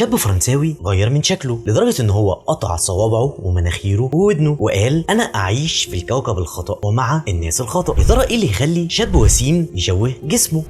شاب فرنساوي غير من شكله لدرجة ان هو قطع صوابعه ومناخيره وودنه وقال انا اعيش في الكوكب الخطأ ومع الناس الخطأ. يا ترى ايه اللي يخلي شاب وسيم يشوه جسمه؟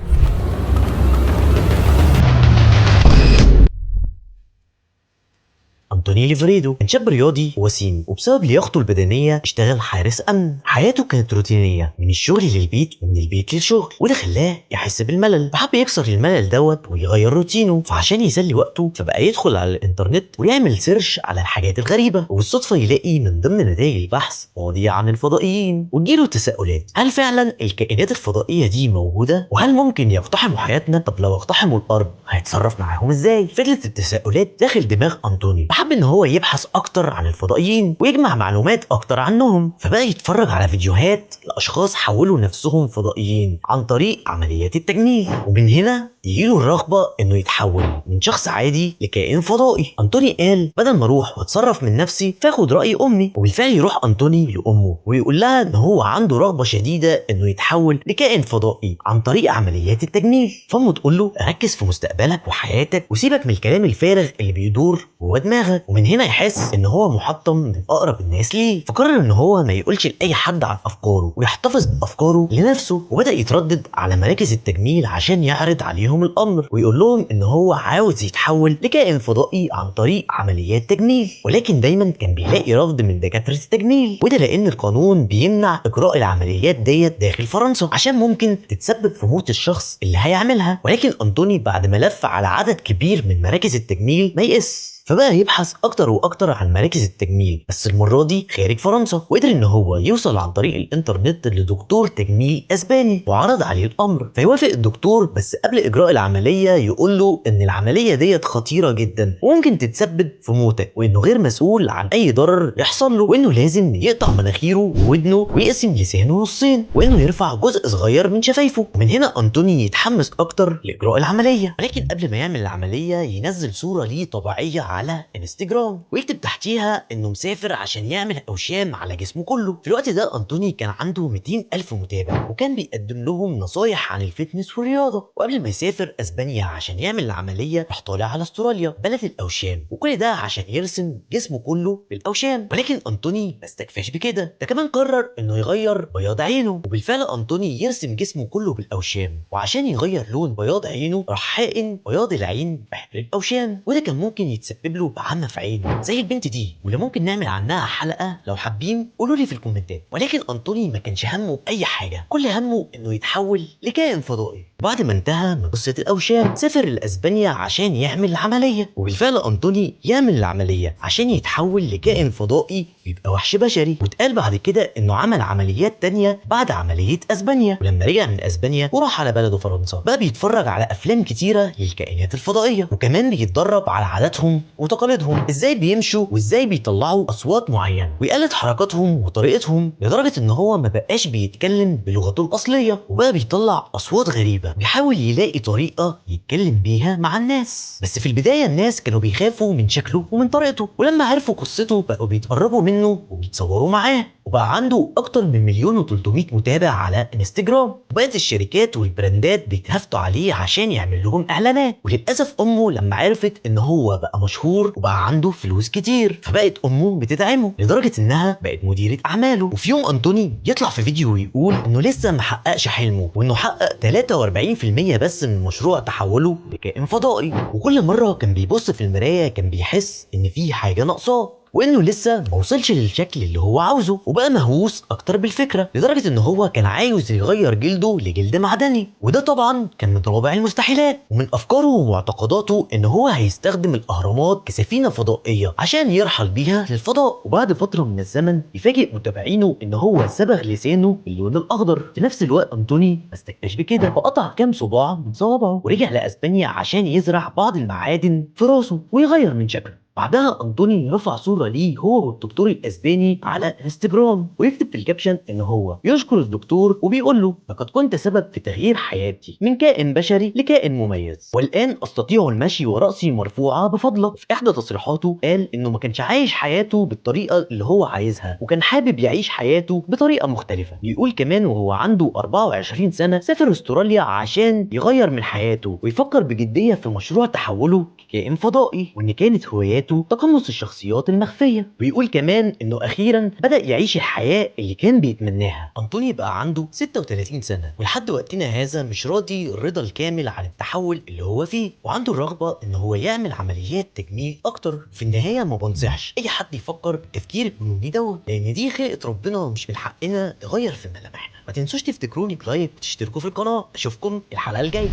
أنتوني ليفريدو كان شاب رياضي وسيم، وبسبب لياقته البدنية اشتغل حارس أمن. حياته كانت روتينية من الشغل للبيت ومن البيت للشغل، وده خلاه يحس بالملل، فحب يكسر الملل دوت ويغير روتينه. فعشان يسلي وقته فبقى يدخل على الإنترنت ويعمل سيرش على الحاجات الغريبة، وبالصدفة يلاقي من ضمن نتائج البحث مواضيع عن الفضائيين، وتجيله تساؤلات: هل فعلا الكائنات الفضائية دي موجودة؟ وهل ممكن يقتحموا حياتنا؟ طب لو اقتحموا الأرض هيتصرف معاهم ازاي؟ فضلت التساؤلات داخل دماغ أنتوني، حب ان هو يبحث اكتر عن الفضائيين ويجمع معلومات اكتر عنهم. فبقى يتفرج على فيديوهات لاشخاص حولوا نفسهم فضائيين عن طريق عمليات التجميل، ومن هنا يجيله الرغبه انه يتحول من شخص عادي لكائن فضائي. انتوني قال بدل ما اروح واتصرف من نفسي فاخد راي امي، وبالفعل يروح انتوني لامه ويقول لها ان هو عنده رغبه شديده انه يتحول لكائن فضائي عن طريق عمليات التجميل. فامه تقول له ركز في مستقبلك وحياتك وسيبك من الكلام الفارغ اللي بيدور جوه دماغك. ومن هنا يحس ان هو محطم من اقرب الناس ليه، فقرر ان هو ما يقولش لاي حد عن افكاره ويحتفظ بافكاره لنفسه، وبدا يتردد على مراكز التجميل عشان يعرض عليهم الامر ويقول لهم ان هو عاوز يتحول لكائن فضائي عن طريق عمليات تجميل. ولكن دايما كان بيلاقي رفض من دكاتره التجميل، وده لان القانون بيمنع اجراء العمليات ديت داخل فرنسا عشان ممكن تتسبب في موت الشخص اللي هيعملها. ولكن انطوني بعد ما لف على عدد كبير من مراكز التجميل ما يقس، فبقى يبحث اكتر واكتر عن مراكز التجميل بس المره دي خارج فرنسا، وقدر ان هو يوصل عن طريق الانترنت لدكتور تجميل اسباني وعرض عليه الامر. فيوافق الدكتور، بس قبل اجراء العمليه يقول له ان العمليه ديت خطيره جدا وممكن تتسبب في موتك، وانه غير مسؤول عن اي ضرر يحصل له، وانه لازم يقطع مناخيره وودنه ويقسم لسانه نصين، وانه يرفع جزء صغير من شفايفه. ومن هنا انطوني يتحمس اكتر لاجراء العمليه، ولكن قبل ما يعمل العمليه ينزل صوره ليه طبيعيه على انستجرام ويكتب تحتيها انه مسافر عشان يعمل اوشام على جسمه كله. في الوقت ده انطوني كان عنده 200,000 متابع وكان بيقدم لهم نصايح عن الفتنس والرياضه. وقبل ما يسافر اسبانيا عشان يعمل العمليه راح طالع على استراليا بلد الاوشام، وكل ده عشان يرسم جسمه كله بالاوشام. ولكن انطوني ما استكفاش بكده، ده كمان قرر انه يغير بياض عينه، وبالفعل انطوني يرسم جسمه كله بالاوشام. وعشان يغير لون بياض عينه راح حقن بياض العين بحبر الاوشام، وده كان ممكن يتسبب له بعمى في عينه زي البنت دي، واللي ممكن نعمل عنها حلقه لو حابين قولوا لي في الكومنتات. ولكن انطوني ما كانش همه باي حاجه، كل همه انه يتحول لكائن فضائي. بعد ما انتهى من قصه الاوشام سافر لاسبانيا عشان يعمل العمليه، وبالفعل انطوني يعمل العمليه عشان يتحول لكائن فضائي ويبقى وحش بشري. واتقال بعد كده انه عمل عمليات تانية بعد عمليه اسبانيا، ولما رجع من اسبانيا وراح على بلده فرنسا بقى بيتفرج على افلام كتيره للكائنات الفضائيه، وكمان بيتدرب على عاداتهم وتقاليدهم، ازاي بيمشوا وازاي بيطلعوا اصوات معينه، ويقلد حركاتهم وطريقتهم لدرجه ان هو ما بقاش بيتكلم بلغته الاصليه وبقى بيطلع اصوات غريبه، ويحاول يلاقي طريقه يتكلم بيها مع الناس. بس في البدايه الناس كانوا بيخافوا من شكله ومن طريقته، ولما عرفوا قصته بقوا بيتقربوا منه وبيتصوروا معاه، وبقى عنده اكتر من 1,300,000 متابع على انستجرام. وبقت الشركات والبراندات بيتهافتوا عليه عشان يعمل لهم اعلانات. وللاسف امه لما عرفت ان هو بقى مشهور وبقى عنده فلوس كتير فبقت امه بتدعمه لدرجه انها بقت مديره اعماله. وفي يوم انطوني يطلع في فيديو ويقول انه لسه ما حققش حلمه، وانه حقق 43% بس من مشروع تحوله لكائن فضائي. وكل مره كان بيبص في المرايه كان بيحس ان في حاجه ناقصاه، وانه لسه ما وصلش للشكل اللي هو عاوزه، وبقى مهووس اكتر بالفكره لدرجه ان هو كان عاوز يغير جلده لجلد معدني، وده طبعا كان من رابع المستحيلات. ومن افكاره ومعتقداته ان هو هيستخدم الاهرامات كسفينه فضائيه عشان يرحل بيها للفضاء. وبعد فتره من الزمن يفاجئ متابعينه ان هو صبغ لسانه باللون الاخضر. في نفس الوقت انطوني ما استكفاش بكده فقطع كام صباع من صوابعه ورجع لاسبانيا عشان يزرع بعض المعادن في راسه ويغير من شكله. بعدها أنطوني رفع صورة ليه هو والدكتور الأسباني على انستجرام، ويكتب في الكابشن إن هو يشكر الدكتور وبيقول له: لقد كنت سبب في تغيير حياتي من كائن بشري لكائن مميز، والآن أستطيع المشي ورأسي مرفوعة بفضلك. في إحدى تصريحاته قال إنه ما كانش عايش حياته بالطريقة اللي هو عايزها، وكان حابب يعيش حياته بطريقة مختلفة. بيقول كمان وهو عنده 24 سنة سافر استراليا عشان يغير من حياته ويفكر بجدية في مشروع تحوله كائن فضائي، وإن كانت هواياته تقمص الشخصيات المخفية. ويقول كمان إنه أخيرا بدأ يعيش الحياة اللي كان بيتمناها. أنطوني بقى عنده 36 سنة، ولحد وقتنا هذا مش راضي الرضا الكامل عن التحول اللي هو فيه، وعنده الرغبة إن هو يعمل عمليات تجميل أكتر. في النهاية ما بنصحش أي حد يفكر التفكير الجنوني دوت، لأن دي خلقة ربنا مش من حقنا نغير في ملامحنا. ما تنسوش تفتكروني بلايك وتشتركوا في القناة. أشوفكم الحلقة الجاية.